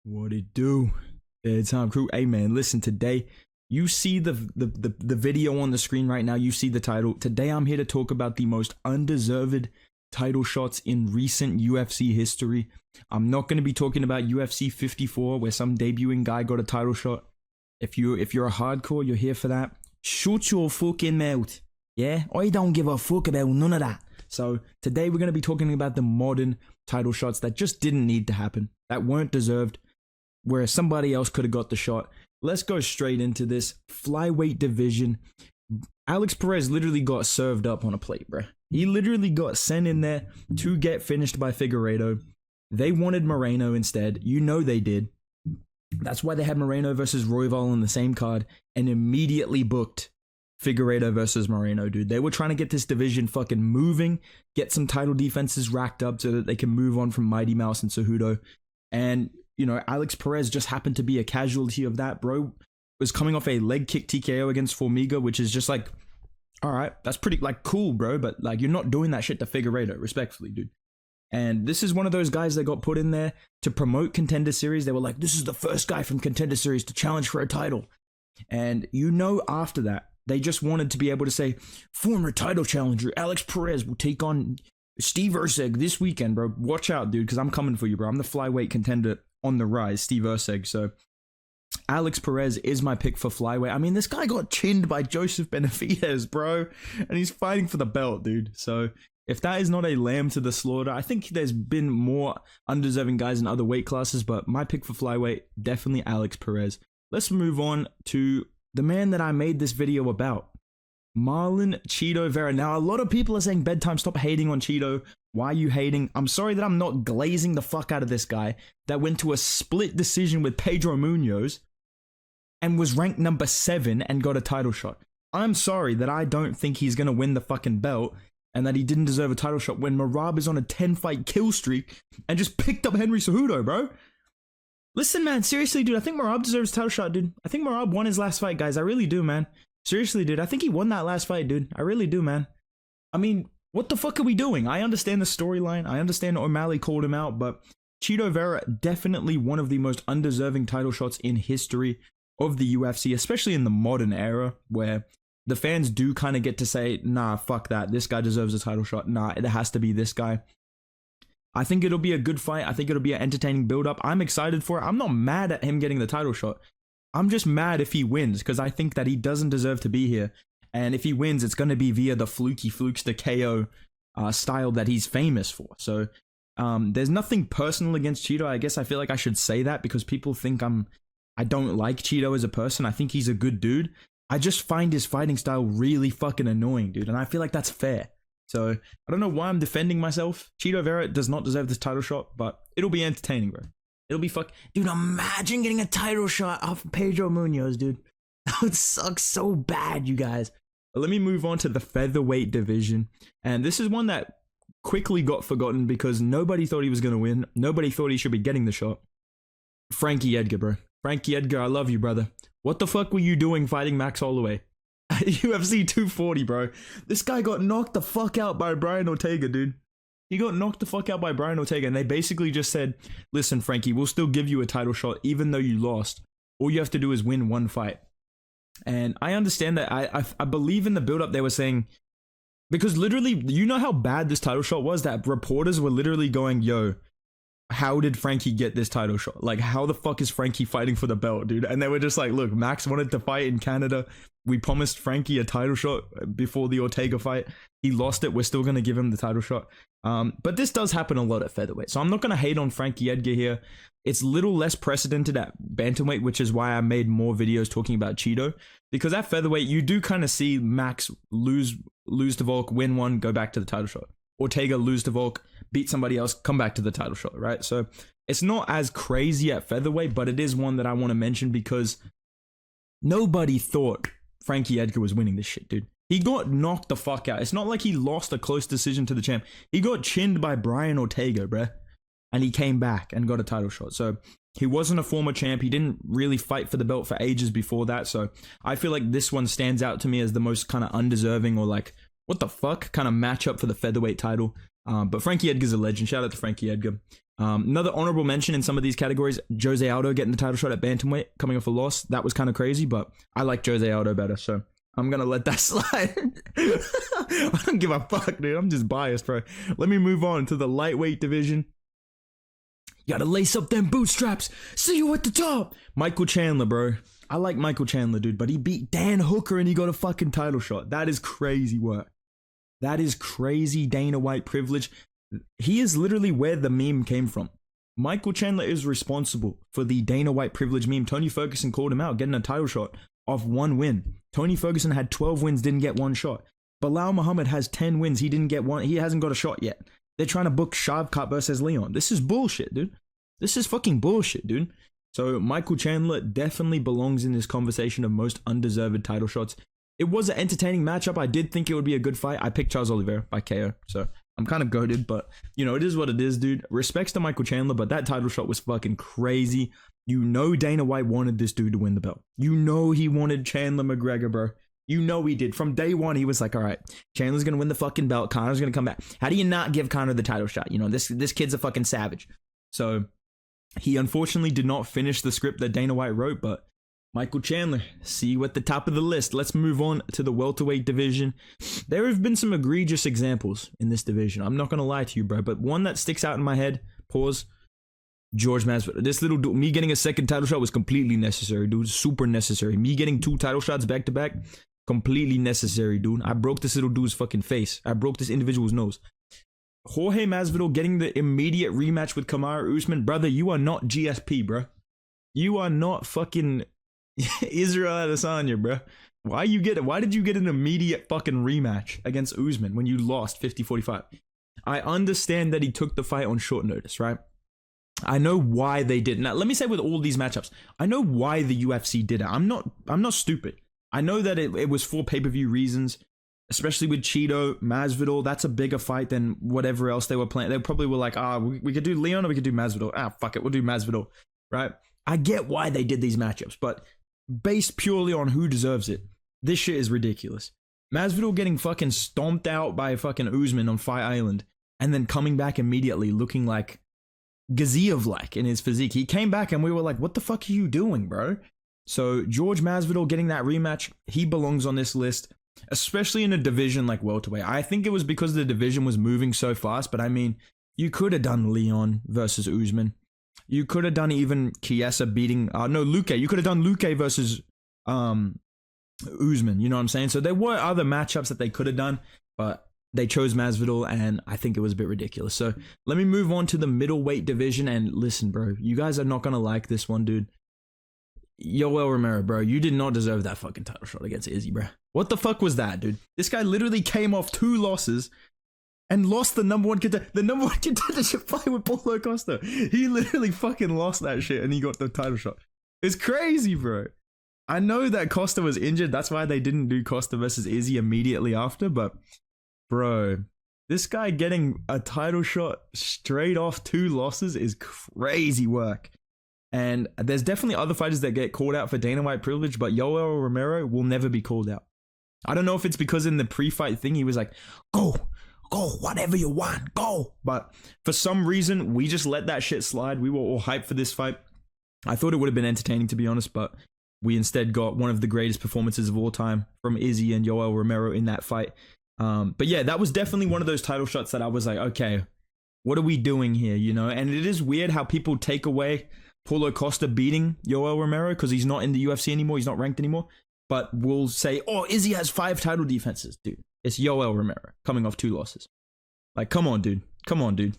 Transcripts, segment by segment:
What it do? Bedtime crew. Hey man, listen, today you see the video on the screen right now. You see the title. Today I'm here to talk about the most undeserved title shots in recent UFC history. I'm not going to be talking about UFC 54 where some debuting guy got a title shot. If you're a hardcore, you're here for that. Shut your fucking mouth. Yeah? I don't give a fuck about none of that. So today we're going to be talking about the modern title shots that just didn't need to happen, that weren't deserved, where somebody else could have got the shot. Let's go straight into this flyweight division. Alex Perez literally got served up on a plate, bruh. He literally got sent in there to get finished by Figueiredo. They wanted Moreno instead. You know they did. That's why they had Moreno versus Royval on the same card and immediately booked Figueiredo versus Moreno, dude. They were trying to get this division fucking moving, get some title defenses racked up so that they can move on from Mighty Mouse and Cejudo. And, you know, Alex Perez just happened to be a casualty of that, bro. Was coming off a leg kick TKO against Formiga, which is just like, all right, that's pretty, like, cool, bro. But, like, you're not doing that shit to Figueiredo, respectfully, dude. And this is one of those guys that got put in there to promote Contender Series. They were like, this is the first guy from Contender Series to challenge for a title. And you know, after that, they just wanted to be able to say, former title challenger Alex Perez will take on Steve Erceg this weekend, bro. Watch out, dude, because I'm coming for you, bro. I'm the flyweight contender on the rise, Steve Erceg. So Alex Perez is my pick for flyweight. I mean, this guy got chinned by Joseph Benavidez, bro, and he's fighting for the belt, dude. So if that is not a lamb to the slaughter, I think there's been more undeserving guys in other weight classes, but my pick for flyweight, definitely Alex Perez. Let's move on to the man that I made this video about, Marlon Cheeto Vera. Now, a lot of people are saying, Bedtime, stop hating on Cheeto. Why are you hating? I'm sorry that I'm not glazing the fuck out of this guy that went to a split decision with Pedro Munoz and was ranked number 7 and got a title shot. I'm sorry that I don't think he's going to win the fucking belt and that he didn't deserve a title shot when Merab is on a 10-fight kill streak and just picked up Henry Cejudo, bro. Listen, man, seriously, dude, I think Merab deserves a title shot, dude. I think Merab won his last fight, guys. I really do, man. Seriously, dude, I think he won that last fight, dude. I really do, man. I mean, what the fuck are we doing? I understand the storyline. I understand O'Malley called him out, but Cheeto Vera, definitely one of the most undeserving title shots in history of the UFC, especially in the modern era, where the fans do kind of get to say, nah, fuck that. This guy deserves a title shot. Nah, it has to be this guy. I think it'll be a good fight. I think it'll be an entertaining build-up. I'm excited for it. I'm not mad at him getting the title shot. I'm just mad if he wins, because I think that he doesn't deserve to be here. And if he wins, it's going to be via the flukester KO style that he's famous for. So there's nothing personal against Cheeto. I guess I feel like I should say that because people think I don't like Cheeto as a person. I think he's a good dude. I just find his fighting style really fucking annoying, dude. And I feel like that's fair. So I don't know why I'm defending myself. Cheeto Vera does not deserve this title shot, but it'll be entertaining, bro. It'll be dude, imagine getting a title shot off Pedro Munoz, dude. That would suck so bad, you guys. But let me move on to the featherweight division. And this is one that quickly got forgotten because nobody thought he was going to win. Nobody thought he should be getting the shot. Frankie Edgar, bro. Frankie Edgar, I love you, brother. What the fuck were you doing fighting Max Holloway? UFC 240, bro. This guy got knocked the fuck out by Brian Ortega, dude. He got knocked the fuck out by Brian Ortega, and they basically just said, listen, Frankie, we'll still give you a title shot even though you lost. All you have to do is win one fight. And I understand that. I believe in the build-up they were saying, because literally, you know how bad this title shot was? That reporters were literally going, yo, how did Frankie get this title shot? Like, how the fuck is Frankie fighting for the belt, dude? And they were just like, look, Max wanted to fight in Canada. We promised Frankie a title shot before the Ortega fight. He lost it. We're still going to give him the title shot. But this does happen a lot at featherweight. So I'm not going to hate on Frankie Edgar here. It's a little less precedented at bantamweight, which is why I made more videos talking about Cheeto. Because at featherweight, you do kind of see Max lose to Volk, win one, go back to the title shot. Ortega lose to Volk, beat somebody else, come back to the title shot, right? So it's not as crazy at featherweight, but it is one that I want to mention because nobody thought Frankie Edgar was winning this shit, dude. He got knocked the fuck out. It's not like he lost a close decision to the champ. He got chinned by Brian Ortega, bruh. And he came back and got a title shot. So he wasn't a former champ. He didn't really fight for the belt for ages before that. So I feel like this one stands out to me as the most kind of undeserving or like, what the fuck kind of matchup for the featherweight title. But Frankie Edgar's a legend. Shout out to Frankie Edgar. Another honorable mention in some of these categories, Jose Aldo getting the title shot at bantamweight, coming off a loss. That was kind of crazy, but I like Jose Aldo better, so I'm gonna let that slide. I don't give a fuck, dude. I'm just biased, bro. Let me move on to the lightweight division. You gotta lace up them bootstraps. See you at the top. Michael Chandler, bro. I like Michael Chandler, dude, but he beat Dan Hooker and he got a fucking title shot. That is crazy work. That is crazy Dana White privilege. He is literally where the meme came from. Michael Chandler is responsible for the Dana White privilege meme. Tony Ferguson called him out, getting a title shot off one win. Tony Ferguson had 12 wins, didn't get one shot. Bilal Muhammad has 10 wins, he didn't get one. He hasn't got a shot yet. They're trying to book Shavkat versus Leon. This is bullshit, dude. This is fucking bullshit, dude. So Michael Chandler definitely belongs in this conversation of most undeserved title shots. It was an entertaining matchup. I did think it would be a good fight. I picked Charles Oliveira by KO, so I'm kind of goated, but you know, it is what it is, dude. Respects to Michael Chandler, but that title shot was fucking crazy. You know Dana White wanted this dude to win the belt. You know he wanted Chandler McGregor, bro. You know he did. From day one, he was like, all right, Chandler's going to win the fucking belt. Connor's going to come back. How do you not give Connor the title shot? You know, this kid's a fucking savage. So he unfortunately did not finish the script that Dana White wrote, but Michael Chandler, see you at the top of the list. Let's move on to the welterweight division. There have been some egregious examples in this division. I'm not going to lie to you, bro, but one that sticks out in my head, pause, George Masvidal. This little dude, me getting a second title shot was completely necessary, dude. Super necessary. Me getting 2 title shots back to back, completely necessary, dude. I broke this little dude's fucking face. I broke this individual's nose. Jorge Masvidal getting the immediate rematch with Kamaru Usman. Brother, you are not GSP, bro. You are not fucking Israel Adesanya, bro. Why did you get an immediate fucking rematch against Usman when you lost 50-45? I understand that he took the fight on short notice, right? I know why they did. Now, let me say with all these matchups, I know why the UFC did it. I'm not stupid. I know that it was for pay-per-view reasons, especially with Cheeto, Masvidal. That's a bigger fight than whatever else they were playing. They probably were like, we could do Leon or we could do Masvidal. Fuck it, we'll do Masvidal, right? I get why they did these matchups, but based purely on who deserves it, this shit is ridiculous. Masvidal getting fucking stomped out by fucking Usman on Fight Island and then coming back immediately looking like Gaziev-like in his physique. He came back and we were like, what the fuck are you doing, bro? So George Masvidal getting that rematch, he belongs on this list, especially in a division like welterweight. I think it was because the division was moving so fast, but I mean, you could have done Leon versus Usman. You could have done even Chiesa beating, Luque. You could have done Luque versus Usman, you know what I'm saying? So there were other matchups that they could have done, but they chose Masvidal, and I think it was a bit ridiculous. So let me move on to the middleweight division, and listen, bro, you guys are not going to like this one, dude. Yoel Romero, bro, you did not deserve that fucking title shot against Izzy, bro. What the fuck was that, dude? This guy literally came off 2 losses and lost the number one contendership fight with Paulo Costa. He literally fucking lost that shit and he got the title shot. It's crazy, bro. I know that Costa was injured. That's why they didn't do Costa versus Izzy immediately after. But, bro, this guy getting a title shot straight off 2 losses is crazy work. And there's definitely other fighters that get called out for Dana White privilege, but Yoel Romero will never be called out. I don't know if it's because in the pre-fight thing, he was like, go, whatever you want, go. But for some reason, we just let that shit slide. We were all hyped for this fight. I thought it would have been entertaining, to be honest, but we instead got one of the greatest performances of all time from Izzy and Yoel Romero in that fight. But yeah, that was definitely one of those title shots that I was like, okay, what are we doing here, you know? And it is weird how people take away Paulo Costa beating Yoel Romero because he's not in the UFC anymore, he's not ranked anymore. But we'll say, oh, Izzy has 5 title defenses, dude. It's Yoel Romero coming off 2 losses. Like, come on, dude.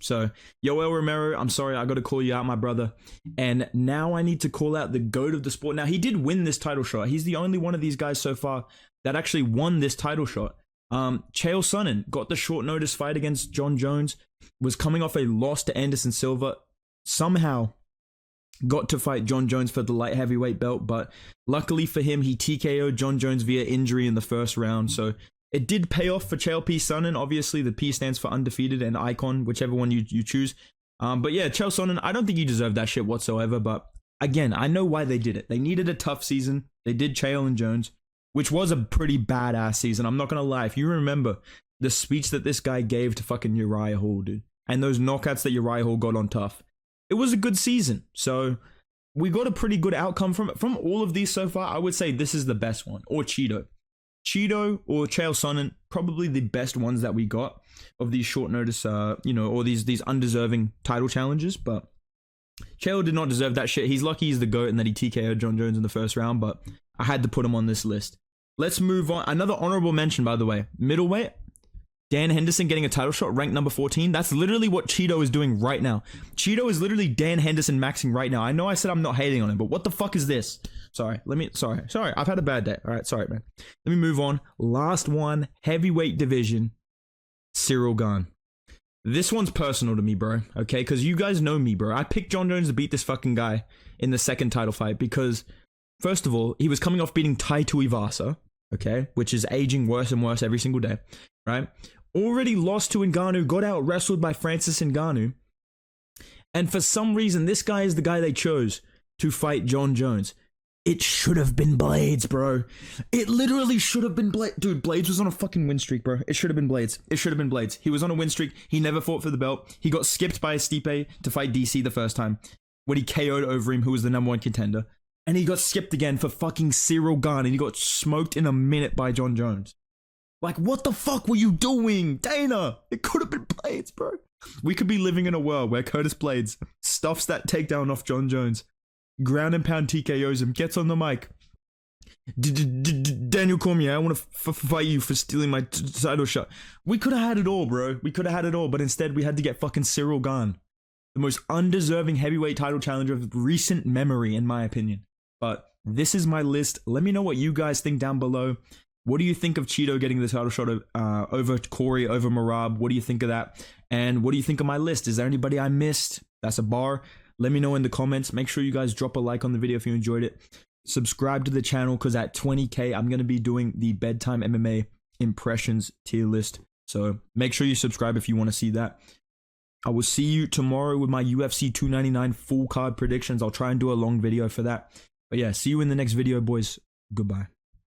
So, Yoel Romero, I'm sorry, I got to call you out, my brother. And now I need to call out the GOAT of the sport. Now, he did win this title shot. He's the only one of these guys so far that actually won this title shot. Chael Sonnen got the short notice fight against John Jones, was coming off a loss to Anderson Silva, somehow got to fight John Jones for the light heavyweight belt, but luckily for him, he TKO'd John Jones via injury in the first round. So it did pay off for Chael P. Sonnen. Obviously, the P stands for undefeated and icon, whichever one you choose. But yeah, Chael Sonnen, I don't think he deserved that shit whatsoever. But again, I know why they did it. They needed a tough season. They did Chael and Jones, which was a pretty badass season. I'm not going to lie. If you remember the speech that this guy gave to fucking Uriah Hall, dude. and those knockouts that Uriah Hall got on Tough. It was a good season. So we got a pretty good outcome from all of these so far. I would say this is the best one, or Cheeto. Cheeto or Chael Sonnen, probably the best ones that we got of these short notice, or these undeserving title challenges. But Chael did not deserve that shit. He's lucky he's the GOAT and that he TKO'd Jon Jones in the first round, but I had to put him on this list. Let's move on. Another honorable mention, by the way. Middleweight, Dan Henderson getting a title shot, ranked number 14. That's literally what Cheeto is doing right now. Cheeto is literally Dan Henderson maxing right now. I know I said I'm not hating on him, but what the fuck is this? Sorry. I've had a bad day. All right, sorry, man. Let me move on. Last one, heavyweight division, Cyril Gane. This one's personal to me, bro, okay? Because you guys know me, bro. I picked Jon Jones to beat this fucking guy in the second title fight because, first of all, he was coming off beating Tai Tuivasa, okay? Which is aging worse and worse every single day, right? Already lost to Ngannou, got out wrestled by Francis Ngannou. And for some reason, this guy is the guy they chose to fight Jon Jones. It should have been Blades, bro. It literally should have been Blades. Dude, Blades was on a fucking win streak, bro. It should have been Blades. It should have been Blades. He was on a win streak. He never fought for the belt. He got skipped by Stipe to fight DC the first time when he KO'd over him, who was the #1 contender. And he got skipped again for fucking Cyril Gane, and he got smoked in a minute by Jon Jones. Like, what the fuck were you doing, Dana? It could have been Blades, bro. We could be living in a world where Curtis Blades stuffs that takedown off Jon Jones, ground and pound TKOs him, gets on the mic. Daniel Cormier, I want to fight you for stealing my title shot. We could have had it all, bro. We could have had it all, but instead we had to get fucking Cyril Gane, the most undeserving heavyweight title challenger of recent memory, in my opinion. But this is my list. Let me know what you guys think down below. What do you think of Cheeto getting the title shot over Corey, over Marab? What do you think of that? And what do you think of my list? Is there anybody I missed? That's a bar. Let me know in the comments. Make sure you guys drop a like on the video if you enjoyed it. Subscribe to the channel because at 20K, I'm going to be doing the Bedtime MMA Impressions tier list. So make sure you subscribe if you want to see that. I will see you tomorrow with my UFC 299 full card predictions. I'll try and do a long video for that. But yeah, see you in the next video, boys. Goodbye.